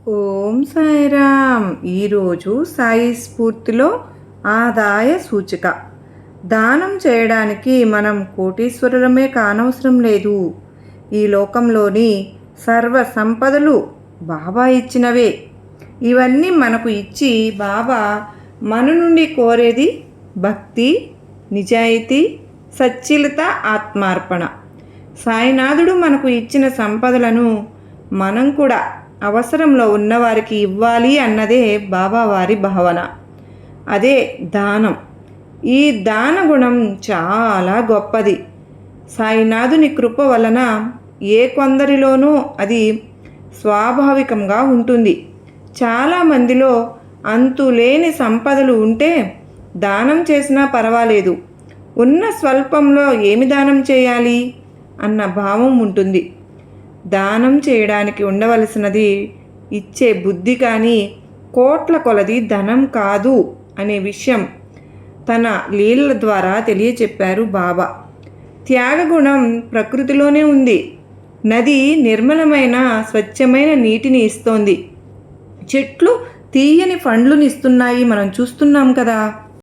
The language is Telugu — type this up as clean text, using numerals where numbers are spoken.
ఓం సాయిరామ్. ఈరోజు సాయి స్ఫూర్తిలో ఆదాయ సూచిక. దానం చేయడానికి మనం కోటీశ్వరులమే కానవసరం లేదు. ఈ లోకంలోని సర్వ సంపదలు బాబా ఇచ్చినవే. ఇవన్నీ మనకు ఇచ్చి బాబా మన నుండి కోరేది భక్తి, నిజాయితీ, సచ్చీలత, ఆత్మార్పణ. సాయినాథుడు మనకు ఇచ్చిన సంపదలను మనం కూడా అవసరంలో ఉన్నవారికి ఇవ్వాలి అన్నదే బాబావారి భావన. అదే దానం. ఈ దాన గుణం చాలా గొప్పది. సాయినాథుని కృప వలన ఏ కొందరిలోనూ అది స్వాభావికంగా ఉంటుంది. చాలామందిలో అంతులేని సంపదలు ఉంటే దానం చేసినా పర్వాలేదు, ఉన్న స్వల్పంలో ఏమి దానం చేయాలి అన్న భావం ఉంటుంది. దానం చేయడానికి ఉండవలసినది ఇచ్చే బుద్ధి కానీ కోట్ల కొలది ధనం కాదు అనే విషయం తన లీలల ద్వారా తెలియచెప్పారు బాబా. త్యాగగుణం ప్రకృతిలోనే ఉంది. నది నిర్మలమైన స్వచ్ఛమైన నీటిని ఇస్తోంది. చెట్లు తీయని పండ్లను ఇస్తున్నాయి, మనం చూస్తున్నాం కదా.